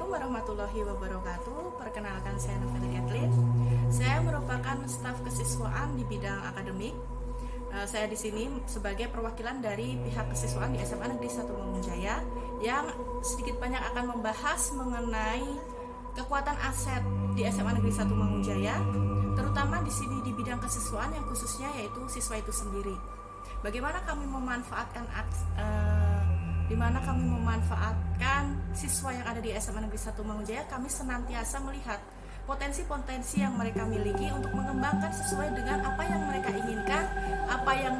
Assalamualaikum warahmatullahi wabarakatuh. Perkenalkan, saya Novela Kathleen. Saya merupakan staf kesiswaan di bidang akademik. Saya di sini sebagai perwakilan dari pihak kesiswaan di SMA Negeri 1 Mangunjaya yang sedikit banyak akan membahas mengenai kekuatan aset di SMA Negeri 1 Mangunjaya, terutama di sini di bidang kesiswaan yang khususnya yaitu siswa itu sendiri. Bagaimana kami memanfaatkan siswa yang ada di SMA Negeri 1 Mangunjaya. Kami senantiasa melihat potensi-potensi yang mereka miliki untuk mengembangkan sesuai dengan apa yang mereka inginkan, apa yang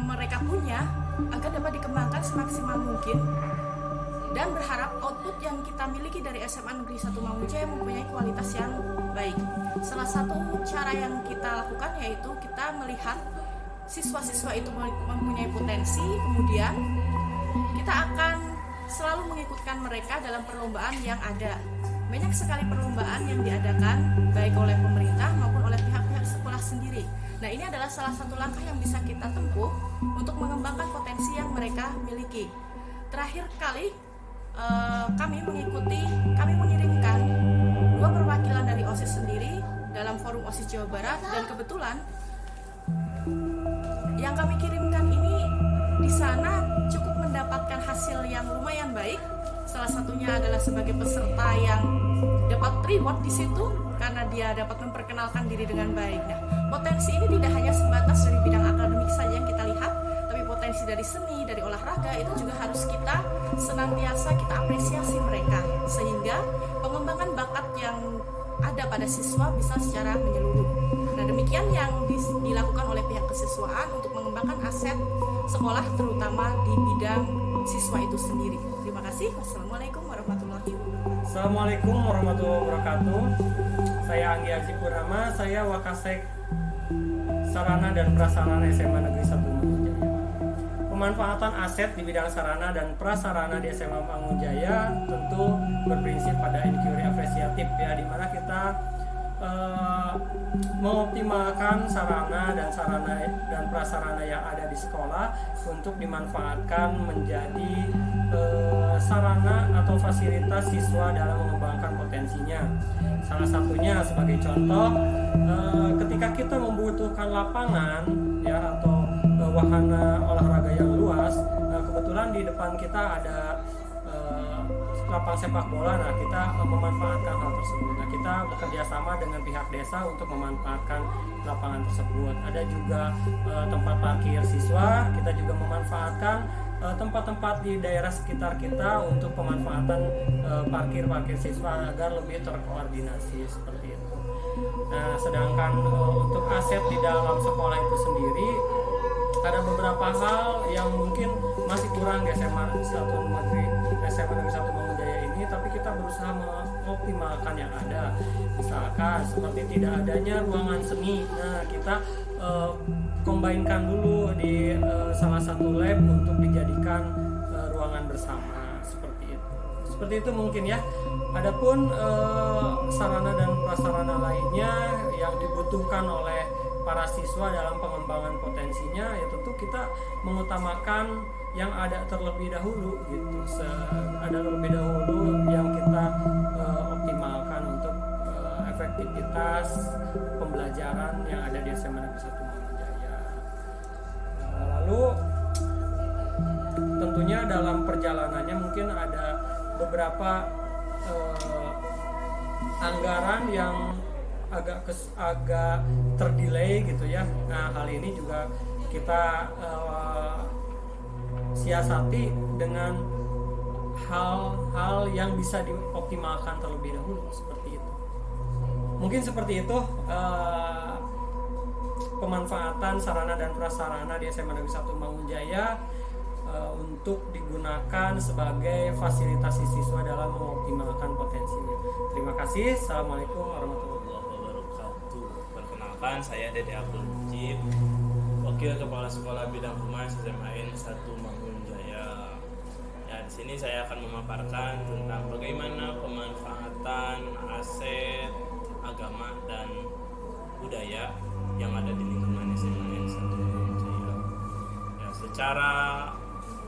mereka punya, agar dapat dikembangkan semaksimal mungkin, dan berharap output yang kita miliki dari SMA Negeri 1 Mangunjaya mempunyai kualitas yang baik. Salah satu cara yang kita lakukan yaitu kita melihat siswa-siswa itu mempunyai potensi, kemudian kita akan selalu mengikutkan mereka dalam perlombaan yang ada. Banyak sekali perlombaan yang diadakan baik oleh pemerintah maupun oleh pihak-pihak sekolah sendiri. Nah, ini adalah salah satu langkah yang bisa kita tempuh untuk mengembangkan potensi yang mereka miliki. Terakhir kali kami mengirimkan 2 perwakilan dari OSIS sendiri dalam forum OSIS Jawa Barat, dan kebetulan yang kami kirimkan ini di sana cukup mendapatkan hasil yang lumayan baik. Salah satunya adalah sebagai peserta yang dapat reward di situ karena dia dapat memperkenalkan diri dengan baik. Nah, potensi ini tidak hanya sebatas dari bidang akademik saja yang kita lihat, tapi potensi dari seni, dari olahraga itu juga harus kita senantiasa kita apresiasi mereka, sehingga pengembangan bakat yang ada pada siswa bisa secara menyeluruh. Nah, demikian yang dilakukan oleh pihak kesiswaan untuk mengembangkan aset sekolah, terutama di bidang siswa itu sendiri. Terima kasih. Wassalamualaikum warahmatullahi wabarakatuh. Assalamualaikum warahmatullahi wabarakatuh. Saya Anggi Haji Purnama, saya Wakasek Sarana dan Prasarana SMA Negeri 1 Mangunjaya. Pemanfaatan aset di bidang sarana dan prasarana di SMA Mangunjaya tentu berprinsip pada inquiry apresiatif, ya, di mana kita mengoptimalkan sarana dan prasarana yang ada di sekolah untuk dimanfaatkan menjadi sarana atau fasilitas siswa dalam mengembangkan potensinya. Salah satunya sebagai contoh, ketika kita membutuhkan lapangan, ya, atau wahana olahraga yang luas, kebetulan di depan kita ada lapang sepak bola. Nah, kita memanfaatkan hal tersebut. Nah, kita bekerja sama dengan pihak desa untuk memanfaatkan lapangan tersebut. Ada juga tempat parkir siswa. Kita juga memanfaatkan tempat-tempat di daerah sekitar kita untuk pemanfaatan parkir siswa agar lebih terkoordinasi seperti itu. Nah, sedangkan untuk aset di dalam sekolah itu sendiri, ada beberapa hal yang mungkin masih kurang di SMA Negeri 1 Mangunjaya ini, tapi kita berusaha mengoptimalkan yang ada. Misalkan seperti tidak adanya ruangan seni. Nah, kita combine-kan dulu di salah satu lab untuk dijadikan ruangan bersama seperti itu mungkin, ya. Adapun sarana dan prasarana lainnya yang dibutuhkan oleh para siswa dalam pengembangan potensinya, ya tentu kita mengutamakan yang ada terlebih dahulu, gitu. Ada terlebih dahulu yang kita optimalkan untuk efektivitas pembelajaran yang ada di SMA Negeri 1 Mangunjaya. Lalu tentunya dalam perjalanannya mungkin ada beberapa anggaran yang agak terdelay, gitu, ya. Nah, hal ini juga kita siasati dengan hal-hal yang bisa dioptimalkan terlebih dahulu, seperti itu. Mungkin seperti itu pemanfaatan sarana dan prasarana di SMA Negeri 1 Mangunjaya untuk digunakan sebagai fasilitasi siswa dalam mengoptimalkan potensinya. Terima kasih. Assalamualaikum warahmatullahi wabarakatuh. Perkenalkan, saya Dede Abdul Mujib, Wakil Kepala Sekolah Bidang Humas SMA 1 Mangunjaya. Ya, di sini saya akan memaparkan tentang bagaimana pemanfaatan aset agama dan budaya yang ada di lingkungan SMA 1 Mangunjaya. Ya, secara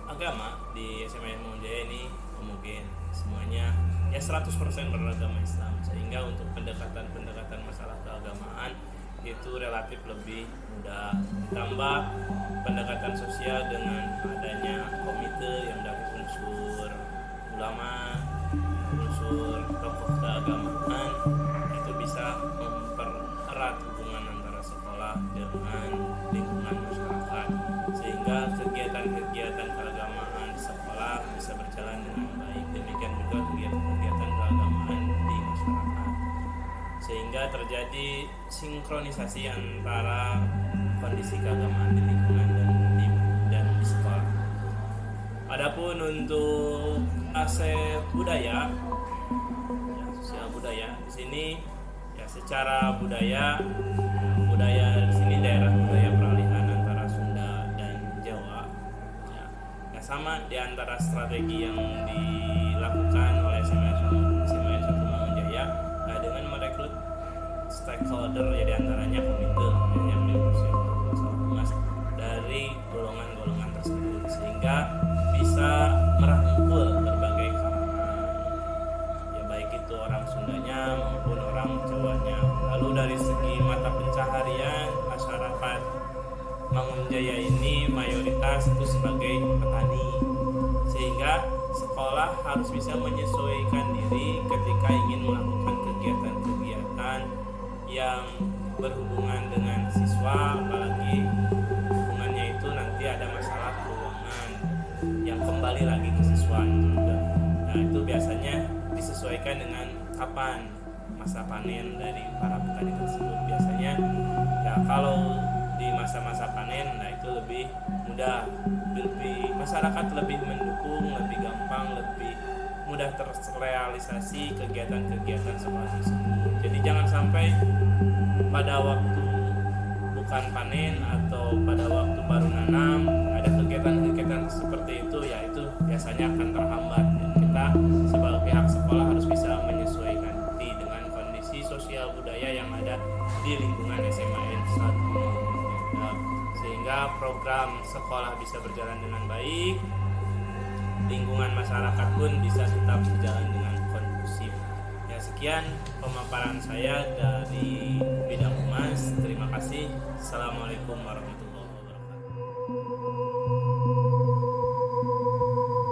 agama di SMA Mangunjaya ini mungkin semuanya ya 100% beragama Islam, sehingga untuk pendekatan masalah keagamaan itu relatif lebih mudah. Ditambah pendekatan sosial dengan adanya komite yang dari unsur ulama, unsur tokoh keagamaan, itu bisa mempererat hubungan antara sekolah dengan lingkungan masyarakat, sehingga kegiatan-kegiatan keagamaan di sekolah bisa berjalan dengan baik. Demikian juga kegiatan-kegiatan keagamaan di masyarakat, sehingga terjadi sinkronisasi antara kondisi keagamaan di lingkungan dan di sekolah. Adapun untuk aset budaya, ya, sosial budaya di sini ya secara budaya di sini daerah budaya peralihan antara Sunda dan Jawa. Ya sama di antara strategi yang dilakukan oleh SMA 1 Mangunjaya dengan merekrut stakeholder, ya diantaranya komite yang diurusin Mas dari golongan-golongan tersebut, sehingga bisa merangkul berbagai kalangan, ya baik itu orang Sundanya maupun orang Jawanya. Lalu dari segi mata pencaharian masyarakat Mangunjaya ini mayoritas itu sebagai petani, sehingga sekolah harus bisa menyesuaikan diri ketika ingin melakukan kegiatan-kegiatan yang berhubungan dengan siswa, apalagi hubungannya itu nanti ada masalah keuangan yang kembali lagi ke siswa juga. Nah itu biasanya disesuaikan dengan kapan masa panen dari para petani tersebut. Biasanya ya kalau di masa-masa panen, nah itu lebih mudah, masyarakat lebih mendukung, lebih gampang, lebih mudah terrealisasi kegiatan-kegiatan sekolah tersebut. Jadi jangan sampai pada waktu bukan panen atau pada waktu baru nanam ada kegiatan-kegiatan seperti itu, ya itu biasanya akan terhambat. Dan kita sebagai pihak sekolah harus bisa menyesuaikan diri dengan kondisi sosial budaya yang ada di lingkungan SMA 1, sehingga program sekolah bisa berjalan dengan baik, lingkungan masyarakat pun bisa tetap berjalan dengan kondusif. Ya sekian pemaparan saya dari bidang humas. Terima kasih. Assalamualaikum warahmatullahi wabarakatuh.